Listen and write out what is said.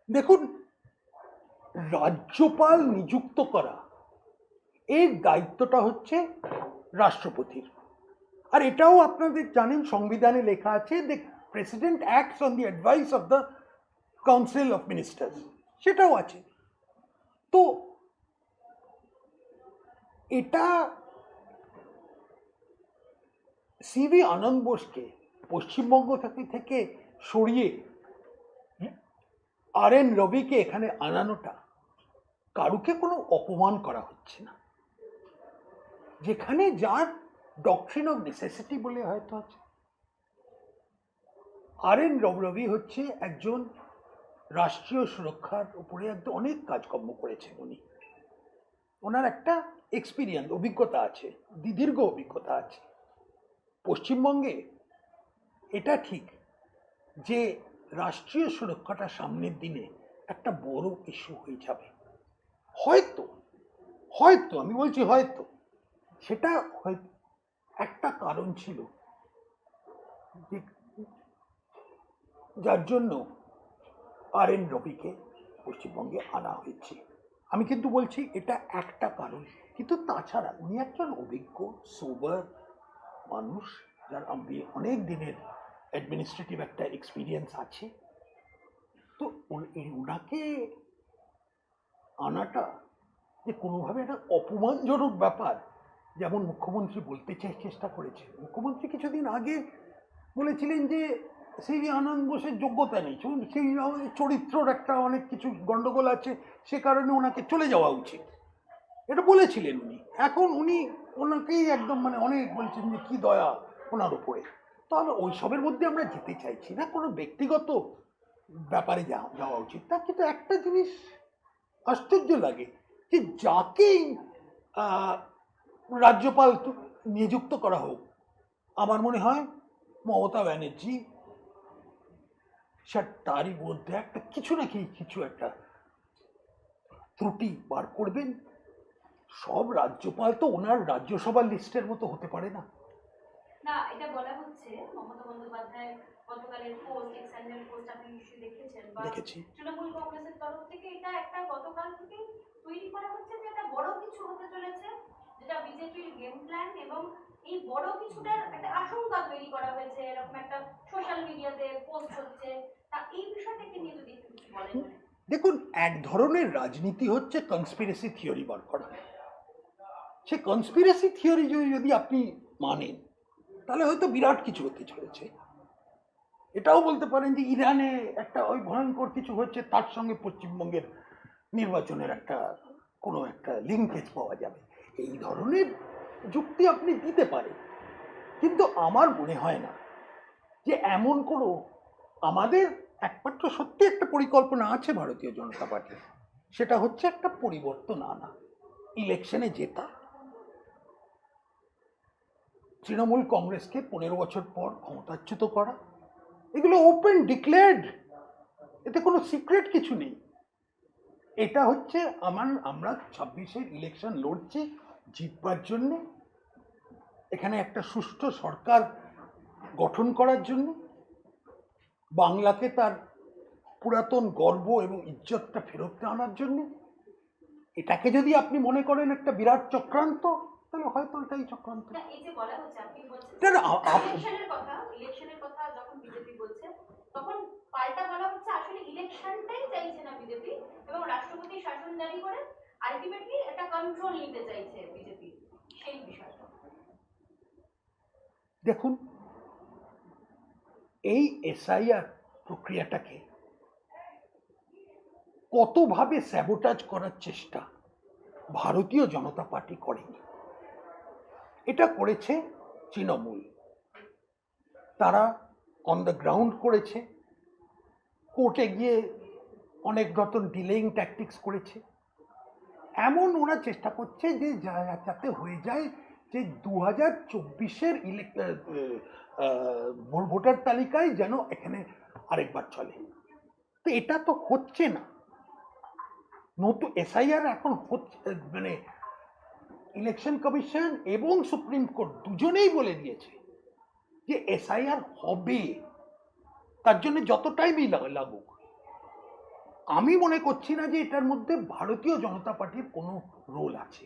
দেখুন, রাজ্যপাল নিযুক্ত করা এর দায়িত্বটা হচ্ছে রাষ্ট্রপতির। আর এটাও আপনাদের জানেন সংবিধানে লেখা আছে, the president acts on the advice of the council of ministers, সেটাও আছে। তো এটা সিভি আনন্দ বোসকে পশ্চিমবঙ্গ থেকে সরিয়ে আর এন রবিকে এখানে আনানোটা কারুকে কোনো অপমান করা হচ্ছে না, যেখানে যার ডকট্রিন অফ নেসেসিটি বলে হয়তো আছে। আর এন রবি হচ্ছে একজন রাষ্ট্রীয় সুরক্ষার উপরে একদম অনেক কাজকর্ম করেছেন উনি, ওনার একটা এক্সপিরিয়েন্স অভিজ্ঞতা আছে, দীর্ঘ অভিজ্ঞতা আছে। পশ্চিমবঙ্গে এটা ঠিক যে রাষ্ট্রীয় সুরক্ষাটা সামনের দিনে একটা বড় ইস্যু হয়ে যাবে, হয়তো হয়তো আমি বলছি হয়তো, সেটা হয়তো একটা কারণ ছিল যার জন্য আর এন রবিকে পশ্চিমবঙ্গে আনা হয়েছে। আমি কিন্তু বলছি এটা একটা কারণ, কিন্তু তাছাড়া উনি একজন অভিজ্ঞ সোবার মানুষ, যার অনেক দিনের অ্যাডমিনিস্ট্রেটিভ একটা এক্সপিরিয়েন্স আছে। তো ওনাকে আনাটা যে কোনোভাবে একটা অপমানজনক ব্যাপার, যেমন মুখ্যমন্ত্রী বলতে চেষ্টা করেছে। মুখ্যমন্ত্রী কিছুদিন আগে বলেছিলেন যে সিভি আনন্দ বোসের যোগ্যতা নেই, সেই চরিত্রর একটা অনেক কিছু গন্ডগোল আছে, সে কারণে ওনাকে চলে যাওয়া উচিত, এটা বলেছিলেন উনি। এখন উনি ওনাকেই একদম মানে অনেক বলছেন যে কি দয়া ওনার উপরে। তাহলে ওইসবের মধ্যে আমরা যেতে চাইছি না, কোনো ব্যক্তিগত ব্যাপারে যাওয়া উচিত না। কিন্তু একটা জিনিস আশ্চর্য লাগে যে যাকেই রাজ্যপাল নিযুক্ত করা হোক, আমার মনে হয় মমতা ব্যানার্জি তারই মধ্যে একটা কিছু না কিছু একটা ত্রুটি বার করবেন। সব রাজ্যপাল তো ওনার রাজ্যসভার লিস্টের মতো হতে পারে না। না, এটা বলা হচ্ছে মমতা বন্দ্যোপাধ্যায় গতকালের পোস্ট, এক্সএনএল পোস্ট আপনি নিশ্চয়ই দেখেছেন, বা দেখেছি। তৃণমূল কংগ্রেসের তরফ থেকে এটা একটা গতকাল থেকে তৈরি করা হচ্ছে যে এটা বড় কিছু হতে চলেছে, যেটা বিজেপির গেম প্ল্যান, এবং এই বড় কিছুটার একটা আশঙ্কা তৈরি করা হয়েছে, এরকম একটা সোশ্যাল মিডিয়াতে পোস্ট হচ্ছে। তা এই বিষয়টাকে নিয়ে যদি একটু কিছু বলেন। দেখুন, এক ধরনের রাজনীতি হচ্ছে কনস্পিরেসি থিওরি বার করা। সে কনস্পিরেসি থিওরি যদি আপনি মানেন, তাহলে হয়তো বিরাট কিছু হতে চলেছে। এটাও বলতে পারেন যে ইরানে একটা ওই ভয়ঙ্কর কিছু হচ্ছে, তার সঙ্গে পশ্চিমবঙ্গের নির্বাচনের একটা কোনো একটা লিঙ্কেজ পাওয়া যাবে, এই ধরনের যুক্তি আপনি দিতে পারেন। কিন্তু আমার মনে হয় না যে এমন কোনো, আমাদের একমাত্র সত্যি একটা পরিকল্পনা আছে ভারতীয় জনতা পার্টির, সেটা হচ্ছে একটা পরিবর্তন আনা, ইলেকশনে জেতা, তৃণমূল কংগ্রেসকে 15 বছর পর ক্ষমতাচ্যুত করা। এগুলো ওপেন ডিক্লেয়ার্ড, এতে কোনো সিক্রেট কিছু নেই। এটা হচ্ছে আমরা 26-এর ইলেকশন লড়ছি জিতবার জন্যে, এখানে একটা সুষ্ঠু সরকার গঠন করার জন্য, বাংলাকে তার পুরাতন গর্ব এবং ইজ্জতটা ফেরত আনার জন্য। এটাকে যদি আপনি মনে করেন একটা বিরাট চক্রান্ত, তাহলে হয়তো এটাই চক্রান্ত। এই যে বলা হচ্ছে, আপনি বলছেন ইলেকশনের কথা যখন বিজেপি বলছে, তখন পাল্টা বলা হচ্ছে আসলে ইলেকশনটাই চাইছে না বিজেপি, এবং রাষ্ট্রপতি শাসন জারি করে আলটিমেটলি একটা কন্ট্রোল নিতে চাইছে বিজেপি, সেই বিষয়টা। দেখুন, এই এসআইআর প্রক্রিয়াটাকে কতভাবে স্যাবোটাজ করার চেষ্টা ভারতীয় জনতা পার্টি করেনি, এটা করেছে তৃণমূল। তারা অন দ্য গ্রাউন্ড করেছে, কোর্টে গিয়ে অনেক রকম ডিলেইং ট্যাকটিক্স করেছে। এমন ওরা চেষ্টা করছে যে যাতে হয়ে যায় যে 2024-এর ভোটার তালিকায় যেন এখানে আরেকবার চলে। তো এটা তো হচ্ছে না। নতুন এসআইআর এখন হচ্ছে, মানে ইলেকশন কমিশন এবং সুপ্রিম কোর্ট দুজনেই বলে দিয়েছে যে এসআইআর হবে, তার জন্য যত টাইমই লাগুক। আমি মনে করছি না যে এটার মধ্যে ভারতীয় জনতা পার্টির কোনো রোল আছে।